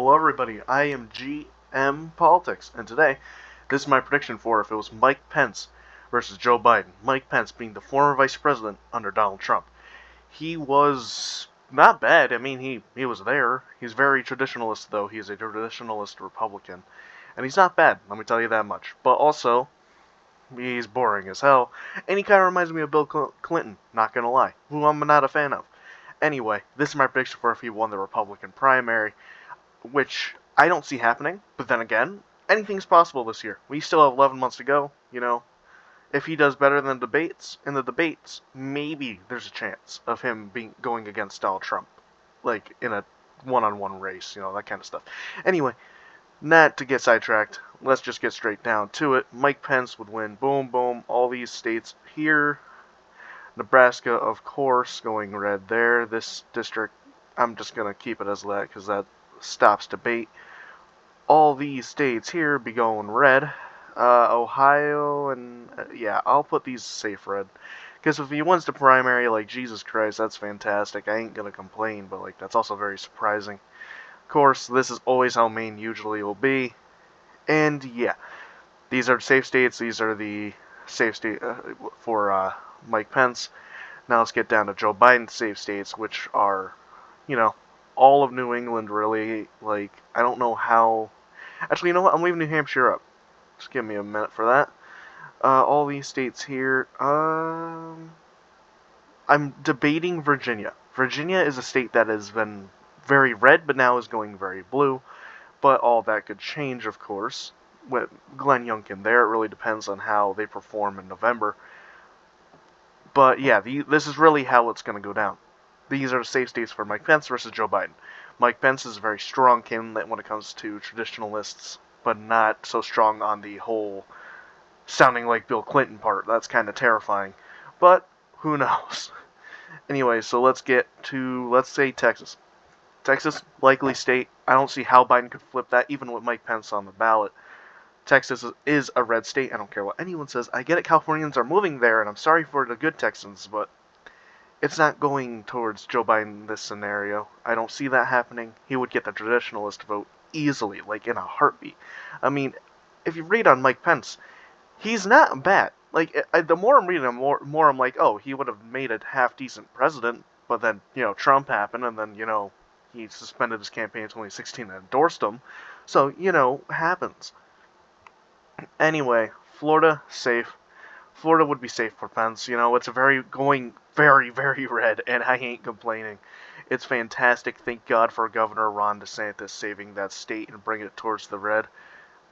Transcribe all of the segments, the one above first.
Hello everybody, I am GM Politics, and today, this is my prediction for if it was Mike Pence versus Joe Biden. Mike Pence being the former vice president under Donald Trump. He was not bad, I mean, he was there. He's very traditionalist, though. He's a traditionalist Republican. And he's not bad, let me tell you that much. But also, he's boring as hell, and he kind of reminds me of Bill Clinton, not gonna lie, who I'm not a fan of. Anyway, this is my prediction for if he won the Republican primary, which I don't see happening, but then again, anything's possible this year. We still have 11 months to go, you know. If he does better than in the debates, maybe there's a chance of him going against Donald Trump, like in a one-on-one race, you know, that kind of stuff. Anyway, not to get sidetracked, let's just get straight down to it. Mike Pence would win, boom, boom, all these states here. Nebraska, of course, going red there. This district, I'm just going to keep it as that because that stops debate. All these states here be going red. Ohio and yeah, I'll put these safe red. Because if he wins the primary, like, Jesus Christ, that's fantastic. I ain't gonna complain, but like that's also very surprising. Of course, this is always how Maine usually will be. And yeah, these are safe states. These are the safe state for Mike Pence. Now let's get down to Joe Biden's safe states, which are, you know, all of New England, really. Like, I don't know how. Actually, you know what? I'm leaving New Hampshire up. Just give me a minute for that. All these states here. I'm debating Virginia. Virginia is a state that has been very red, but now is going very blue. But all that could change, of course. With Glenn Youngkin there, it really depends on how they perform in November. But yeah, this is really how it's going to go down. These are the safe states for Mike Pence versus Joe Biden. Mike Pence is a very strong candidate when it comes to traditionalists, but not so strong on the whole sounding like Bill Clinton part. That's kind of terrifying. But who knows? Anyway, so let's get to, let's say, Texas. Texas, likely state. I don't see how Biden could flip that, even with Mike Pence on the ballot. Texas is a red state. I don't care what anyone says. I get it, Californians are moving there, and I'm sorry for the good Texans, but it's not going towards Joe Biden in this scenario. I don't see that happening. He would get the traditionalist vote easily, like in a heartbeat. I mean, if you read on Mike Pence, he's not bad. Like, the more I'm reading, more I'm like, oh, he would have made a half-decent president, but then, you know, Trump happened, and then, you know, he suspended his campaign in 2016 and endorsed him. So, you know, happens. Anyway, Florida, safe. Florida would be safe for Pence. You know, it's going very, very red, and I ain't complaining. It's fantastic. Thank God for Governor Ron DeSantis saving that state and bringing it towards the red.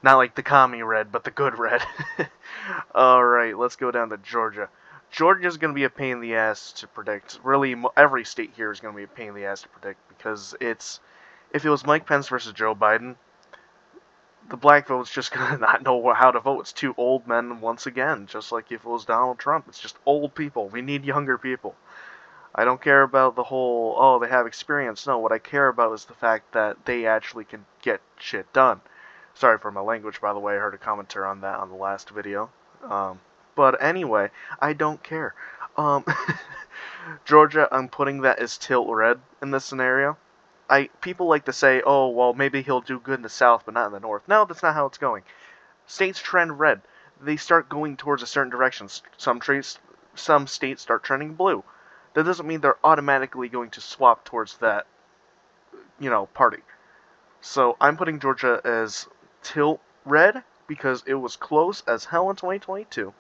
Not like the commie red, but the good red. Alright, let's go down to Georgia. Georgia's going to be a pain in the ass to predict. Really, every state here is going to be a pain in the ass to predict, because if it was Mike Pence versus Joe Biden, the black vote's just going to not know how to vote. It's two old men once again, just like if it was Donald Trump. It's just old people. We need younger people. I don't care about the whole, oh, they have experience. No, what I care about is the fact that they actually can get shit done. Sorry for my language, by the way. I heard a commentary on that on the last video. But anyway, I don't care. Georgia, I'm putting that as tilt red in this scenario. People like to say, oh, well, maybe he'll do good in the South, but not in the North. No, that's not how it's going. States trend red. They start going towards a certain direction. Some states start trending blue. That doesn't mean they're automatically going to swap towards that, you know, party. So I'm putting Georgia as tilt red because it was close as hell in 2022.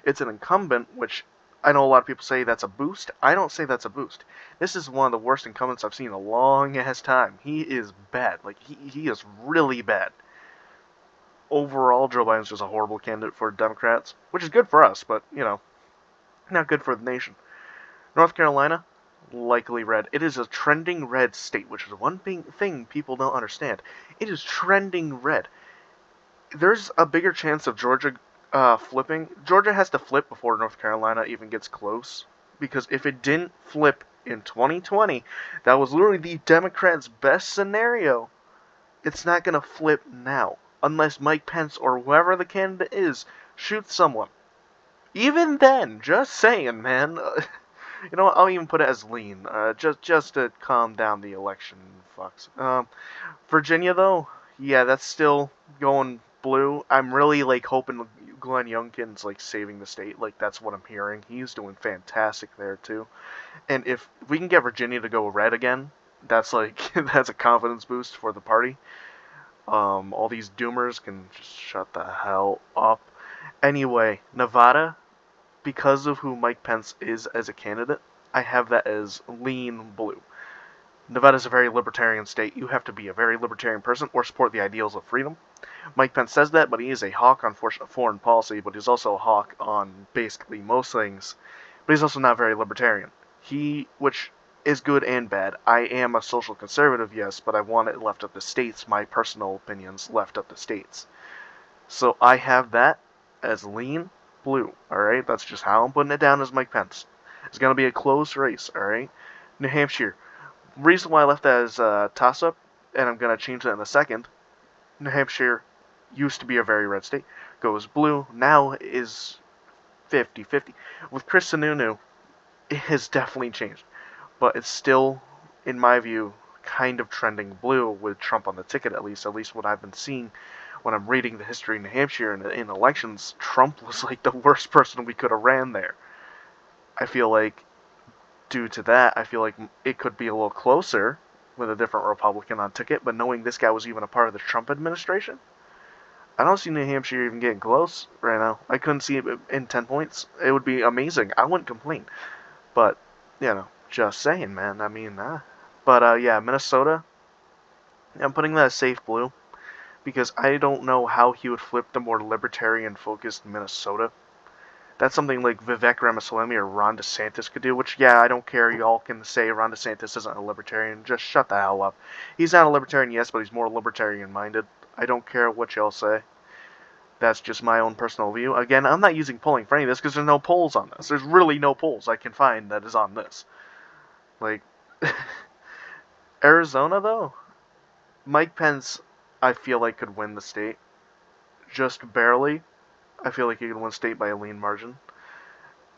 It's an incumbent, which I know a lot of people say that's a boost. I don't say that's a boost. This is one of the worst incumbents I've seen in a long-ass time. He is bad. Like, he is really bad. Overall, Joe Biden's just a horrible candidate for Democrats, which is good for us, but, you know, not good for the nation. North Carolina, likely red. It is a trending red state, which is one thing people don't understand. It is trending red. There's a bigger chance of Georgia flipping. Georgia has to flip before North Carolina even gets close, because if it didn't flip in 2020, that was literally the Democrats' best scenario. It's not going to flip now, unless Mike Pence or whoever the candidate is shoots someone. Even then, just saying, man. You know what? I'll even put it as lean, just to calm down the election fucks. Virginia though, yeah, that's still going blue. I'm really like hoping Glenn Youngkin's like saving the state. Like that's what I'm hearing. He's doing fantastic there too. And if we can get Virginia to go red again, that's like that's a confidence boost for the party. All these doomers can just shut the hell up. Anyway, Nevada, because of who Mike Pence is as a candidate, I have that as lean blue. Nevada's a very libertarian state. You have to be a very libertarian person or support the ideals of freedom. Mike Pence says that, but he is a hawk on foreign policy, but he's also a hawk on basically most things. But he's also not very libertarian. Which is good and bad. I am a social conservative, yes, but I want it left up to states, my personal opinions left up to states. So I have that as lean blue, alright? That's just how I'm putting it down as Mike Pence. It's going to be a close race, alright? New Hampshire. Reason why I left that as a toss-up, and I'm going to change that in a second, New Hampshire used to be a very red state, goes blue, now is 50-50. With Chris Sununu, it has definitely changed, but it's still, in my view, kind of trending blue with Trump on the ticket, at least what I've been seeing when I'm reading the history in New Hampshire and in elections. Trump was like the worst person we could have ran there. I feel like due to that, I feel like it could be a little closer with a different Republican on ticket, but knowing this guy was even a part of the Trump administration, I don't see New Hampshire even getting close right now. I couldn't see it in 10 points. It would be amazing. I wouldn't complain. But, just saying, man. I mean, But, yeah, Minnesota, I'm putting that as safe blue because I don't know how he would flip the more libertarian-focused Minnesota. That's something like Vivek Ramaswamy or Ron DeSantis could do, which, yeah, I don't care. Y'all can say Ron DeSantis isn't a libertarian. Just shut the hell up. He's not a libertarian, yes, but he's more libertarian-minded. I don't care what y'all say. That's just my own personal view. Again, I'm not using polling for any of this because there's no polls on this. There's really no polls I can find that is on this. Like, Arizona, though? Mike Pence, I feel like, could win the state. Just barely. I feel like he could win state by a lean margin.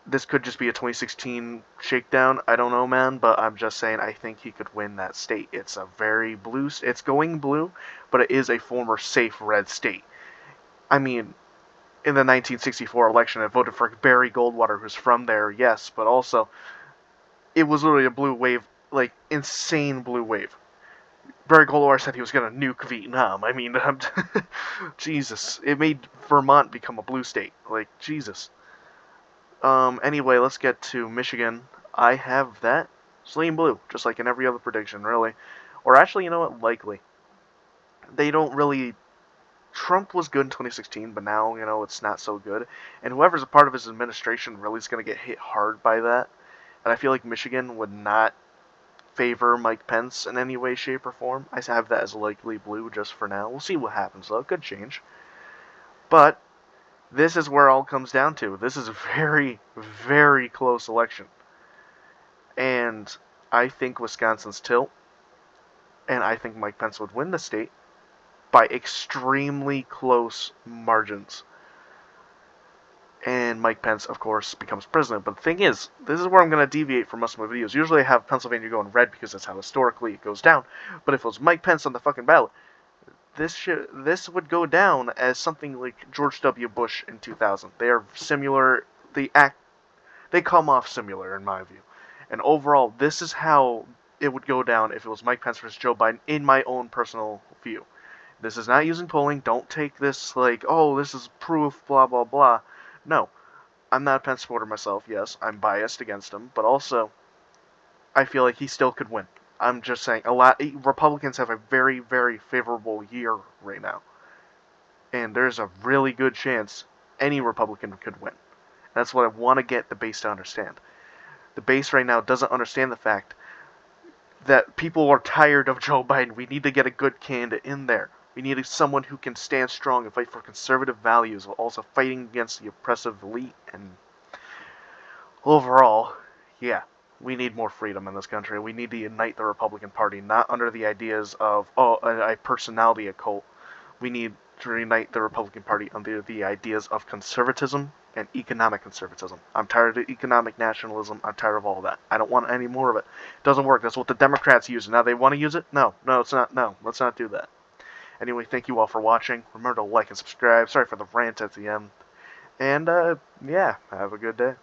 This could just be a 2016 shakedown. I don't know, man, but I'm just saying I think he could win that state. It's a very blue... It's going blue, but it is a former safe red state. I mean, in the 1964 election, I voted for Barry Goldwater, who's from there, yes, but also, it was literally a blue wave, like, insane blue wave. Barry Goldwater said he was going to nuke Vietnam. I mean, Jesus. It made Vermont become a blue state. Like, Jesus. Anyway, let's get to Michigan. I have that lean blue, just like in every other prediction, really. Or actually, you know what? Likely. They don't really... Trump was good in 2016, but now, it's not so good. And whoever's a part of his administration really is going to get hit hard by that. And I feel like Michigan would not favor Mike Pence in any way, shape, or form. I have that as likely blue just for now. We'll see what happens, though. It could change. But this is where it all comes down to. This is a very, very close election. And I think Wisconsin's tilt. And I think Mike Pence would win the state by extremely close margins. And Mike Pence, of course, becomes president. But the thing is, this is where I'm going to deviate from most of my videos. Usually I have Pennsylvania going red because that's how historically it goes down. But if it was Mike Pence on the fucking ballot, this would go down as something like George W. Bush in 2000. They are similar. They come off similar in my view. And overall, this is how it would go down if it was Mike Pence versus Joe Biden in my own personal view. This is not using polling. Don't take this like, oh, this is proof, blah, blah, blah. No. I'm not a Pence supporter myself, yes. I'm biased against him. But also, I feel like he still could win. I'm just saying, Republicans have a very, very favorable year right now. And there's a really good chance any Republican could win. That's what I want to get the base to understand. The base right now doesn't understand the fact that people are tired of Joe Biden. We need to get a good candidate in there. We need someone who can stand strong and fight for conservative values while also fighting against the oppressive elite. And overall, yeah, we need more freedom in this country. We need to unite the Republican Party, not under the ideas of, a personality cult. We need to unite the Republican Party under the ideas of conservatism and economic conservatism. I'm tired of economic nationalism. I'm tired of all that. I don't want any more of it. It doesn't work. That's what the Democrats use. Now they want to use it? No, it's not. No, let's not do that. Anyway, thank you all for watching. Remember to like and subscribe. Sorry for the rant at the end. And, yeah, have a good day.